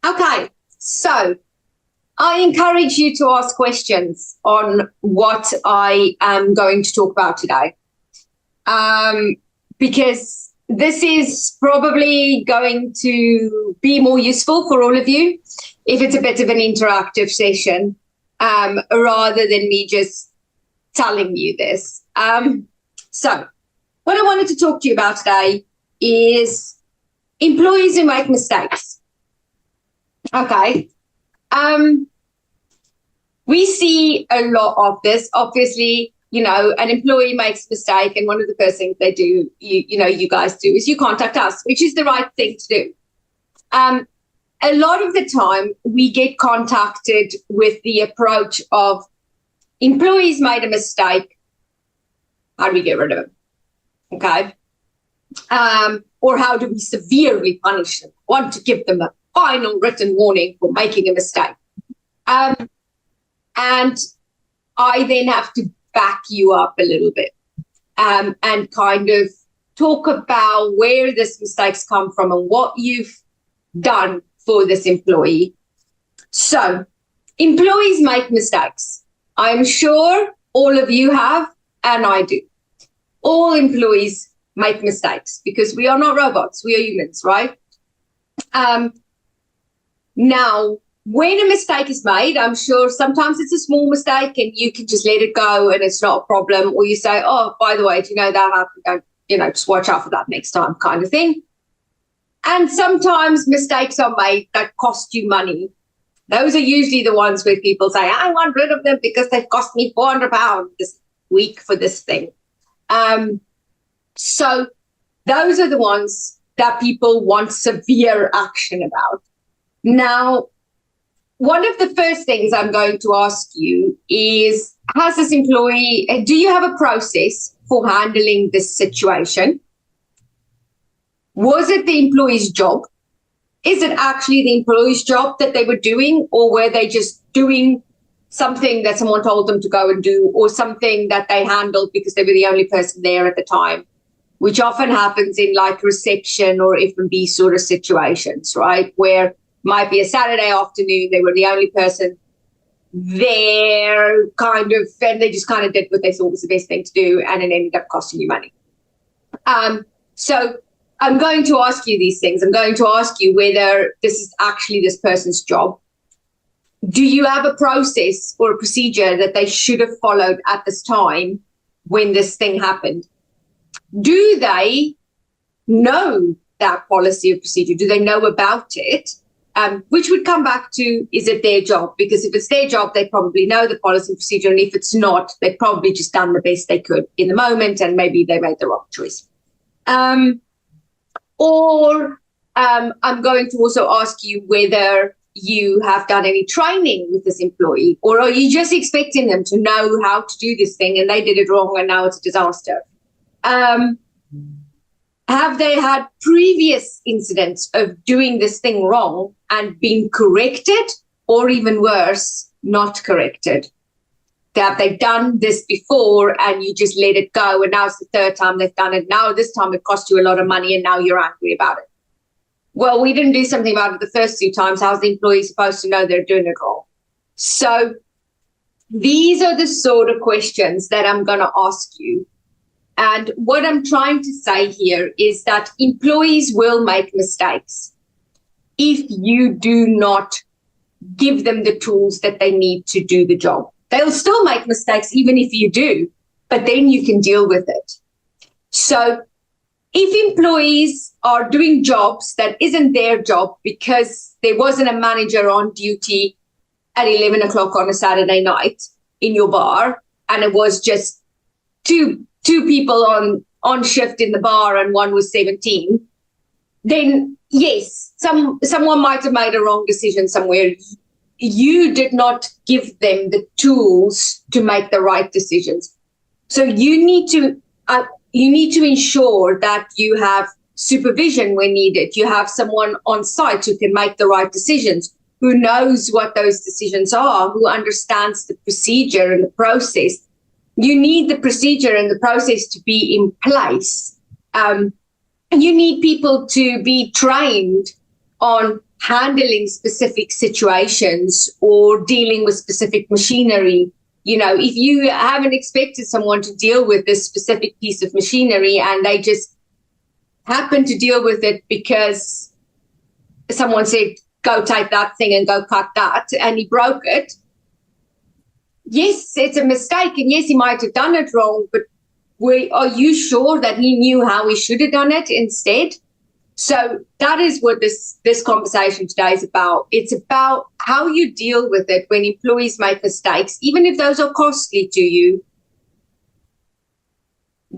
Okay, so I encourage you to ask questions on what I am going to talk about today, because this is probably going to be more useful for all of you if it's a bit of an interactive session, rather than me just telling you this. So what I wanted to talk to you about today is employees who make mistakes. Okay. We see a lot of this. Obviously, an employee makes a mistake, and one of the first things they do, you guys do, is you contact us, which is the right thing to do. A lot of the time, we get contacted with the approach of employees made a mistake. How do we get rid of them? Okay. Or how do we severely punish them? Want to give them a final written warning for making a mistake. And I then have to back you up a little bit, and kind of talk about where this mistakes come from and what you've done for this employee. So employees make mistakes. I'm sure all of you have, and I do. All employees make mistakes because we are not robots. We are humans, right? Now, when a mistake is made, I'm sure sometimes it's a small mistake and you can just let it go and it's not a problem. Or you say, oh, by the way, do you know that happened? Don't, just watch out for that next time, kind of thing. And sometimes mistakes are made that cost you money. Those are usually the ones where people say, I want rid of them because they've cost me £400 this week for this thing. So those are the ones that people want severe action about. Now, one of the first things I'm going to ask you is, has this employee, do you have a process for handling this situation? Was it the employee's job? Is it actually the employee's job that they were doing, or were they just doing something that someone told them to go and do, or something that they handled because they were the only person there at the time, which often happens in like reception or F&B sort of situations, right? Where might be a Saturday afternoon, they were the only person there, kind of, and they just kind of did what they thought was the best thing to do, and it ended up costing you money. So I'm going to ask you these things. I'm going to ask you whether this is actually this person's job. Do you have a process or a procedure that they should have followed at this time when this thing happened? Do they know that policy or procedure? Do they know about it? Which would come back to, is it their job? Because if it's their job, they probably know the policy and procedure. And if it's not, they've probably just done the best they could in the moment, and maybe they made the wrong choice. I'm going to also ask you whether you have done any training with this employee, or are you just expecting them to know how to do this thing and they did it wrong and now it's a disaster? Have they had previous incidents of doing this thing wrong and being corrected, or even worse, not corrected? Have they done this before and you just let it go, and now it's the third time they've done it? Now this time it cost you a lot of money and now you're angry about it. Well, we didn't do something about it the first 2 times. How's the employee supposed to know they're doing it wrong? So these are the sort of questions that I'm going to ask you. And what I'm trying to say here is that employees will make mistakes if you do not give them the tools that they need to do the job. They'll still make mistakes even if you do, but then you can deal with it. So if employees are doing jobs that isn't their job because there wasn't a manager on duty at 11 o'clock on a Saturday night in your bar, and it was just two people on shift in the bar and one was 17, then yes, someone might have made a wrong decision somewhere. You did not give them the tools to make the right decisions. So you need to ensure that you have supervision when needed. You have someone on site who can make the right decisions, who knows what those decisions are, who understands the procedure and the process. You need the procedure and the process to be in place. And you need people to be trained on handling specific situations or dealing with specific machinery. You know, if you haven't expected someone to deal with this specific piece of machinery and they just happen to deal with it because someone said, go take that thing and go cut that, and he broke it. Yes, it's a mistake, and yes, he might have done it wrong, but are you sure that he knew how he should have done it instead? So that is what this conversation today is about. It's about how you deal with it when employees make mistakes, even if those are costly to you.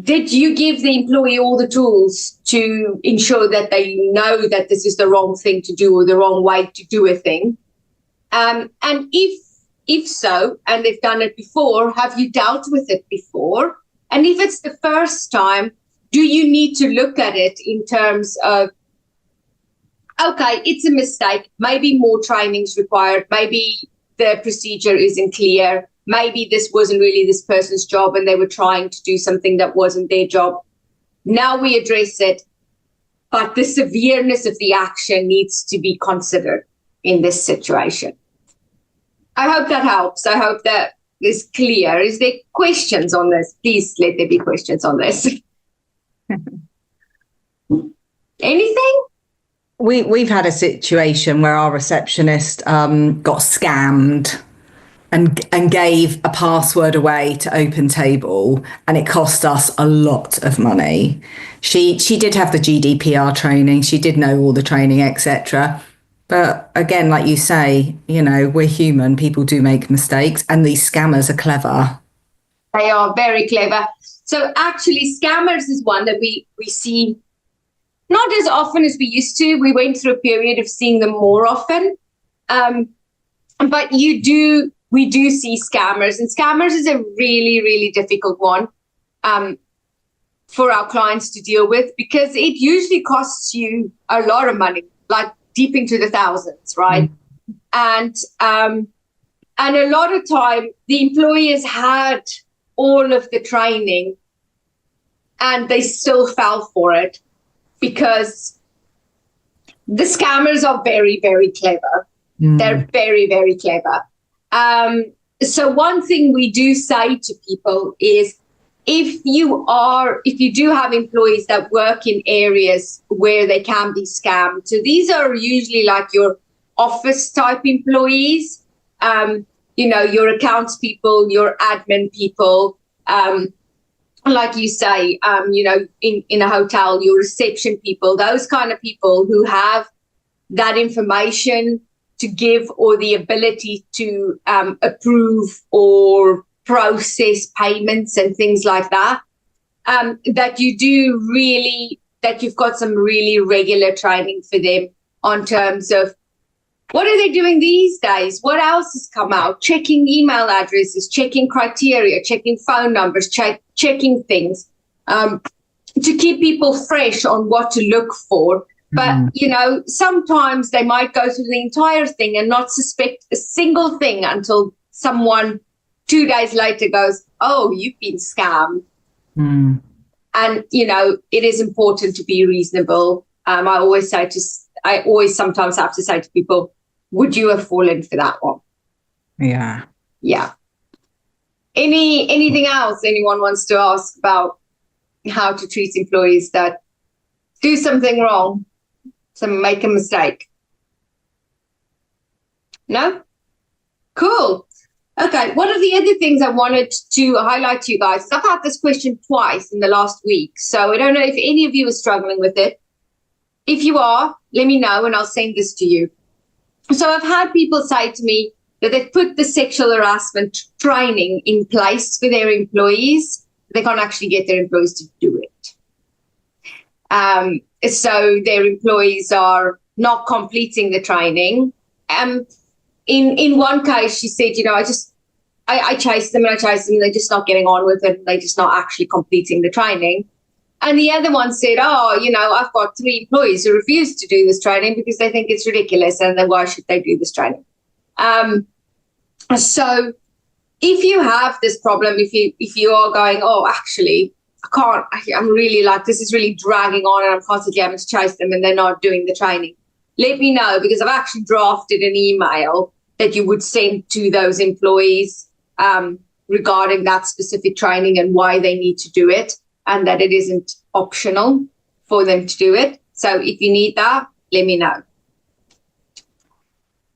Did you give the employee all the tools to ensure that they know that this is the wrong thing to do or the wrong way to do a thing? And if so, and they've done it before, have you dealt with it before? And if it's the first time, do you need to look at it in terms of, okay, it's a mistake, maybe more training is required, maybe the procedure isn't clear, maybe this wasn't really this person's job and they were trying to do something that wasn't their job. Now we address it, but the severeness of the action needs to be considered in this situation. I hope that helps. I hope that is clear. Is there questions on this? Please let there be questions on this. Anything? We've had a situation where our receptionist got scammed and gave a password away to Open Table, and it cost us a lot of money. She did have the GDPR training, she did know all the training, etc. But again, like you say, you know, we're human, people do make mistakes, and these scammers are clever. They are very clever. So actually, scammers is one that we see not as often as we used to. We went through a period of seeing them more often. But we do see scammers, and scammers is a really, really difficult one for our clients to deal with, because it usually costs you a lot of money, like deep into the thousands, right? Mm-hmm. And a lot of time the employee has had all of the training and they still fell for it, because the scammers are very, very clever. They're very, very clever. So one thing we do say to people is, if you do have employees that work in areas where they can be scammed, so these are usually like your office type employees, your accounts people, your admin people, like you say, in a hotel, your reception people, those kind of people who have that information to give or the ability to approve or process payments and things like that, that you've got some really regular training for them on terms of what are they doing these days? What else has come out? Checking email addresses, checking criteria, checking phone numbers, checking things to keep people fresh on what to look for. But, sometimes they might go through the entire thing and not suspect a single thing until someone 2 days later goes, oh, you've been scammed. And, it is important to be reasonable. I always sometimes have to say to people, would you have fallen for that one? Yeah. Yeah. Anything else anyone wants to ask about how to treat employees that do something wrong, so make a mistake? No? Cool. Okay, one of the other things I wanted to highlight to you guys is I've had this question twice in the last week, so I don't know if any of you are struggling with it. If you are, let me know and I'll send this to you. So I've had people say to me that they've put the sexual harassment training in place for their employees. They can't actually get their employees to do it. So their employees are not completing the training. In one case, she said, I chased them and they're just not getting on with it. They're just not actually completing the training. And the other one said, I've got 3 employees who refuse to do this training because they think it's ridiculous, and then why should they do this training? So if you have this problem, if you are going, actually, I'm really this is really dragging on and I'm constantly having to chase them and they're not doing the training, let me know, because I've actually drafted an email that you would send to those employees regarding that specific training and why they need to do it, and that it isn't optional for them to do it. So if you need that, let me know.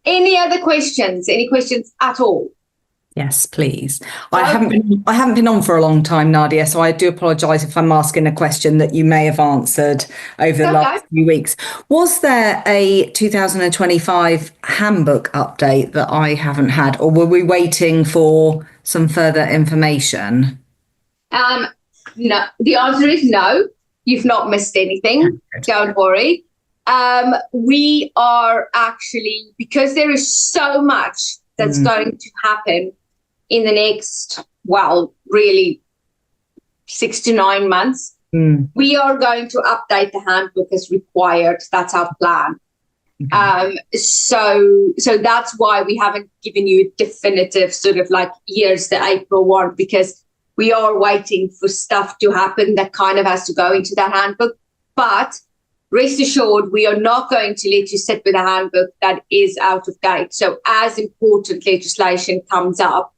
Any other questions? Any questions at all? Yes, please. I haven't been on for a long time, Nadia, so I do apologise if I'm asking a question that you may have answered over the last few weeks. Was there a 2025 handbook update that I haven't had, or were we waiting for some further information? No, the answer is no. You've not missed anything. Don't worry. We are actually, because there is so much that's going to happen in the next, really 6 to 9 months, we are going to update the handbook as required. That's our plan. So that's why we haven't given you a definitive sort of like, here's the April one, because we are waiting for stuff to happen that kind of has to go into that handbook. But rest assured, we are not going to let you sit with a handbook that is out of date. So as important legislation comes up,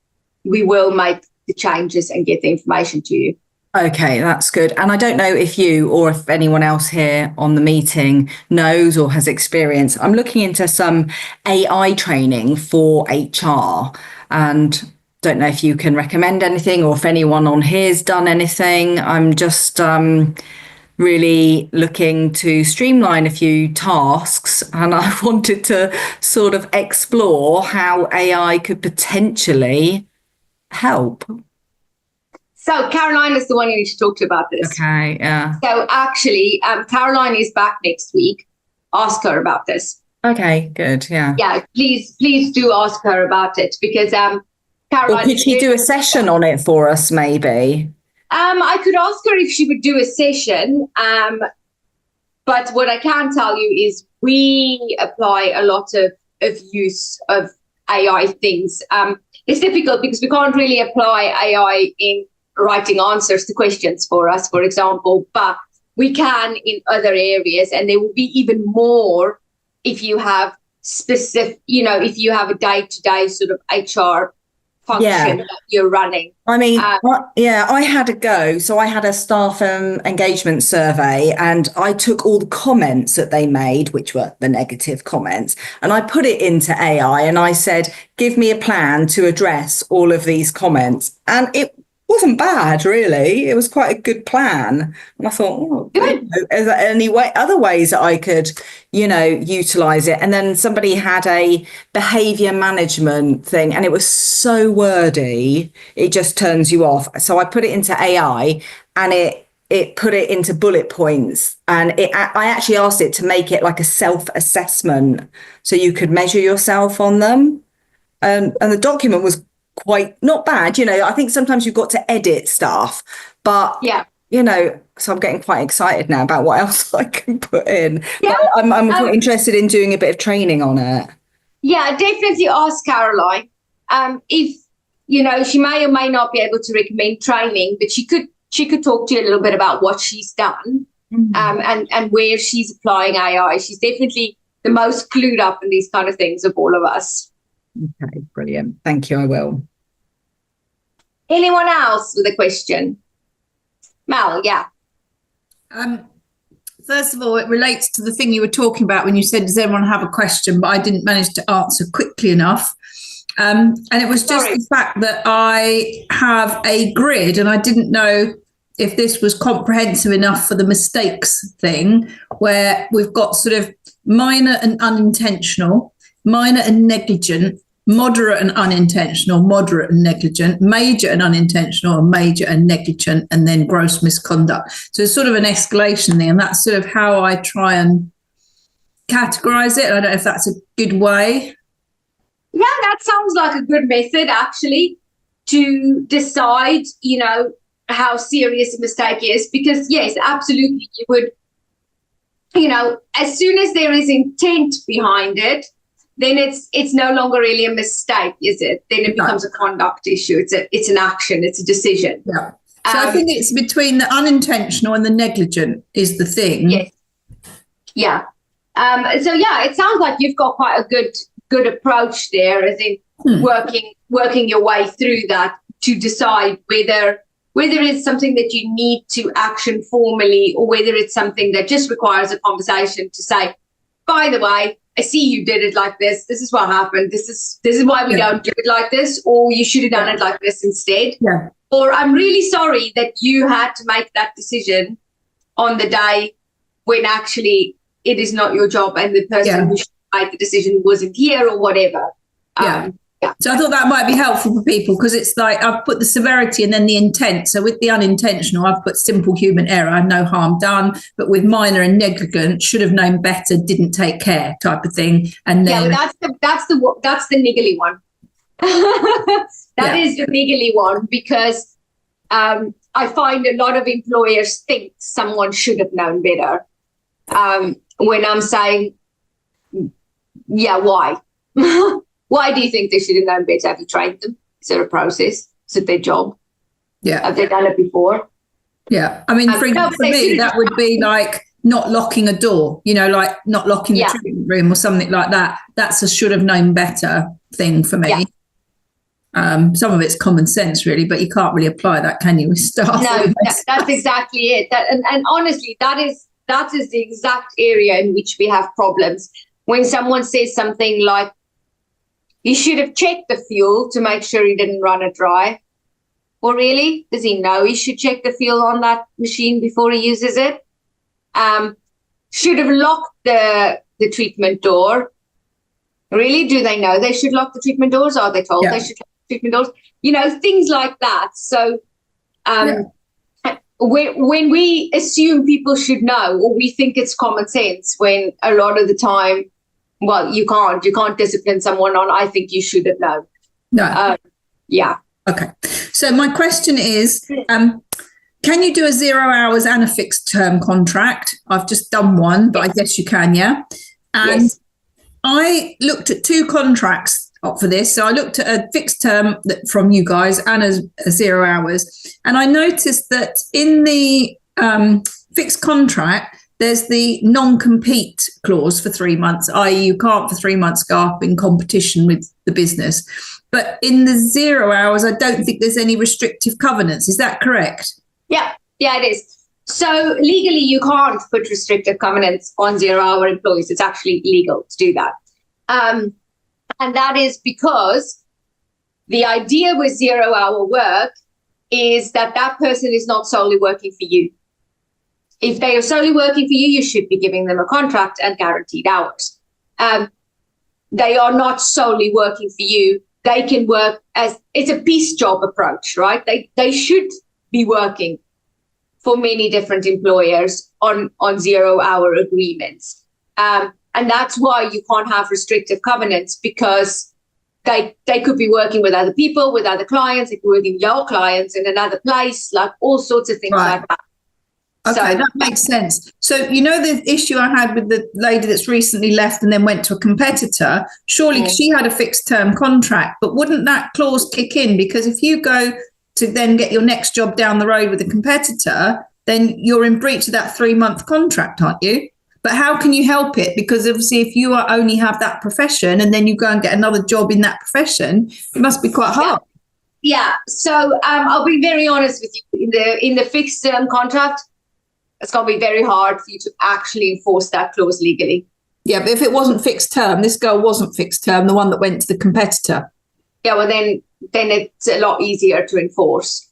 we will make the changes and get the information to you. Okay, that's good. And I don't know if you or if anyone else here on the meeting knows or has experience. I'm looking into some AI training for HR, and don't know if you can recommend anything or if anyone on here's done anything. I'm just really looking to streamline a few tasks, and I wanted to sort of explore how AI could potentially help. So Carolyne is the one you need to talk to about this. Okay, yeah. So actually, Carolyne is back next week. Ask her about this. Okay, good, yeah. Yeah, please do ask her about it, because Carolyne... Or could she do a session on it for us, maybe? I could ask her if she would do a session, but what I can tell you is we apply a lot of use of AI things. It's difficult because we can't really apply AI in writing answers to questions for us, for example, but we can in other areas, and there will be even more if you have specific, if you have a day-to-day sort of HR function that you're running. I mean, I had a go. So I had a staff engagement survey, and I took all the comments that they made, which were the negative comments, and I put it into AI, and I said, give me a plan to address all of these comments. And it wasn't bad, really. It was quite a good plan. And I thought, is there any other ways that I could, utilize it? And then somebody had a behavior management thing, and it was so wordy, it just turns you off. So I put it into AI, and it put it into bullet points, and I actually asked it to make it like a self-assessment, so you could measure yourself on them. And the document was quite not bad. I think sometimes you've got to edit stuff, but so I'm getting quite excited now about what else I can put in. Yeah, I'm quite interested in doing a bit of training on it. Yeah, definitely ask Carolyne. If she may or may not be able to recommend training, but she could talk to you a little bit about what she's done, and where she's applying AI. She's definitely the most clued up in these kind of things of all of us. Okay, brilliant. Thank you. I will. Anyone else with a question? Mel, yeah. First of all, it relates to the thing you were talking about when you said, does anyone have a question? But I didn't manage to answer quickly enough. And it was just the fact that I have a grid, and I didn't know if this was comprehensive enough for the mistakes thing, where we've got sort of minor and unintentional, minor and negligent, moderate and unintentional, moderate and negligent, major and unintentional, and major and negligent, and then gross misconduct. So it's sort of an escalation thing, and that's sort of how I try and categorize it. I don't know if that's a good way. Yeah, that sounds like a good method, actually, to decide, how serious a mistake is. Because, yes, absolutely, you would, as soon as there is intent behind it, then it's no longer really a mistake, is it? Then it becomes a conduct issue. It's an action. It's a decision. Yeah. So I think it's between the unintentional and the negligent is the thing. Yes. Yeah. So yeah, it sounds like you've got quite a good approach there, as in working your way through that to decide whether it's something that you need to action formally, or whether it's something that just requires a conversation to say, by the way, I see you did it like this. This is what happened. This is why we don't do it like this, or you should have done it like this instead. Yeah. Or I'm really sorry that you had to make that decision on the day when actually it is not your job and the person who should make the decision wasn't here, or whatever. So I thought that might be helpful for people, because it's like I've put the severity and then the intent. So with the unintentional, I've put simple human error, no harm done. But with minor and negligent, should have known better, didn't take care type of thing. And then that's the niggly one. That is the niggly one, because I find a lot of employers think someone should have known better. When I'm saying, why? Why do you think they should have known better? Have you trained them? Is there a process? Is it their job? Yeah. Have they done it before? Yeah. I mean, for me, that would be like not locking a door, like not locking the treatment room or something like that. That's a should have known better thing for me. Yeah. Some of it's common sense, really, but you can't really apply that, can you, with staff? No, that's exactly it. And honestly, that is the exact area in which we have problems. When someone says something like, you should have checked the fuel to make sure he didn't run it dry. Well, really? Does he know he should check the fuel on that machine before he uses it? Should have locked the treatment door. Really? Do they know they should lock the treatment doors? Are they told they should lock the treatment doors? Things like that. So when we assume people should know, or we think it's common sense, when a lot of the time, well, you can't discipline someone on, I think you should have known. No. Okay. So my question is, can you do a 0 hours and a fixed term contract? I've just done one, but I guess you can, yeah? And I looked at 2 contracts for this. So I looked at a fixed term from you guys and a 0 hours. And I noticed that in the fixed contract, there's the non-compete clause for 3 months, i.e. you can't for 3 months go up in competition with the business. But in the 0 hours, I don't think there's any restrictive covenants. Is that correct? Yeah, it is. So legally, you can't put restrictive covenants on 0 hour employees. It's actually illegal to do that. And that is because the idea with 0 hour work is that person is not solely working for you. If they are solely working for you, you should be giving them a contract and guaranteed hours. They are not solely working for you. They can work as, it's a piece job approach, right? They should be working for many different employers on 0 hour agreements. And that's why you can't have restrictive covenants, because they could be working with other people, with other clients, they could be working with your clients in another place, like all sorts of things like that. Okay, that makes sense. So, the issue I had with the lady that's recently left and then went to a competitor, surely she had a fixed term contract, but wouldn't that clause kick in? Because if you go to then get your next job down the road with a competitor, then you're in breach of that 3 month contract, aren't you? But how can you help it? Because obviously if you only have that profession and then you go and get another job in that profession, it must be quite hard. Yeah. So I'll be very honest with you. In the fixed term contract, it's going to be very hard for you to actually enforce that clause legally. Yeah, but if it wasn't fixed term, this girl wasn't fixed term, the one that went to the competitor. Yeah, well, then it's a lot easier to enforce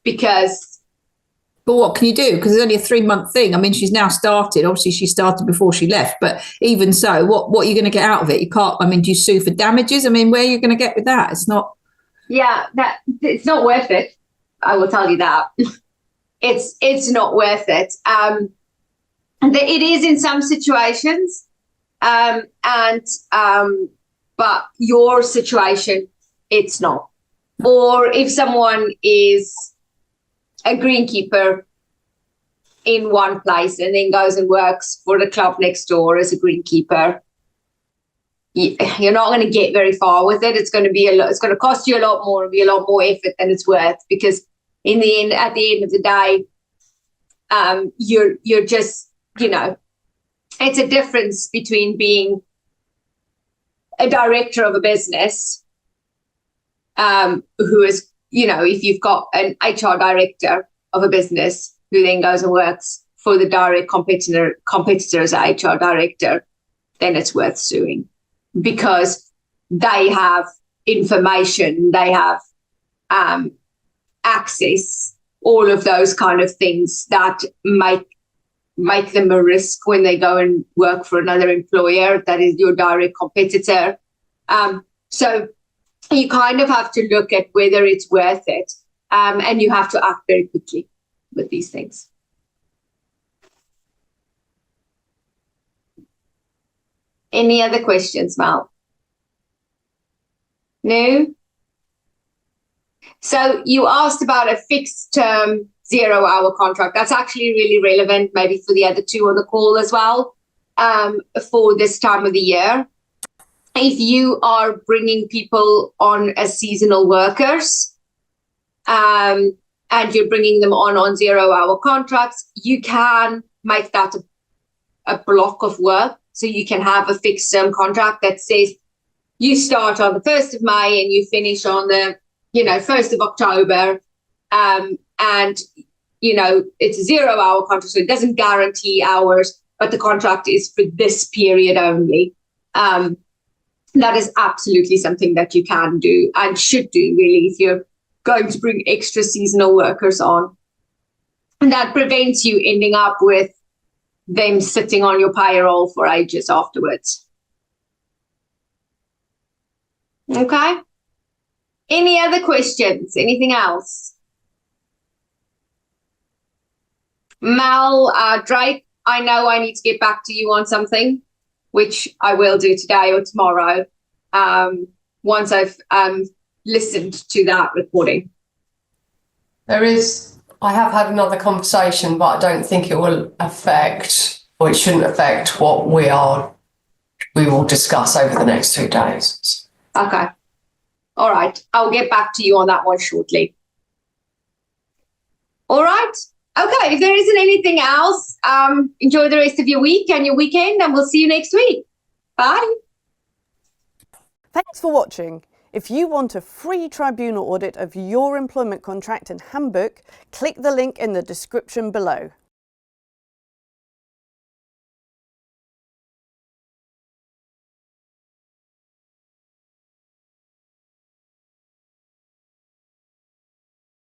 because... But what can you do? Because it's only a 3 month thing. I mean, she's now started. Obviously, she started before she left. But even so, what are you going to get out of it? You can't, do you sue for damages? I mean, where are you going to get with that? It's not... Yeah, it's not worth it. I will tell you that. It's not worth it. It is in some situations, but your situation, it's not. Or if someone is a greenkeeper in one place and then goes and works for the club next door as a greenkeeper, you're not going to get very far with it. It's going to be it's going to cost you a lot more and be a lot more effort than it's worth, because at the end of the day, you're just, it's a difference between being a director of a business, who is, if you've got an HR director of a business who then goes and works for the direct competitor as an HR director, then it's worth suing, because they have information, they have access, all of those kind of things that make them a risk when they go and work for another employer that is your direct competitor. So you kind of have to look at whether it's worth it, and you have to act very quickly with these things. Any other questions, Mal? No? So you asked about a fixed term 0-hour contract. That's actually really relevant, maybe for the other two on the call as well, for this time of the year. If you are bringing people on as seasonal workers, and you're bringing them on 0-hour contracts, you can make that a block of work. So you can have a fixed term contract that says you start on the 1st of May and you finish on the 1st of October, and it's a 0-hour contract, so it doesn't guarantee hours, but the contract is for this period only. That is absolutely something that you can do and should do, really, if you're going to bring extra seasonal workers on. And that prevents you ending up with them sitting on your payroll for ages afterwards. Okay. Any other questions? Anything else? Mal, Drake, I know I need to get back to you on something, which I will do today or tomorrow, once I've listened to that recording. I have had another conversation, but I don't think it will affect, or it shouldn't affect, what we will discuss over the next 2 days. Okay. All right. I'll get back to you on that one shortly. All right. Okay. If there isn't anything else, enjoy the rest of your week and your weekend, and we'll see you next week. Bye. Thanks for watching. If you want a free tribunal audit of your employment contract and handbook, click the link in the description below.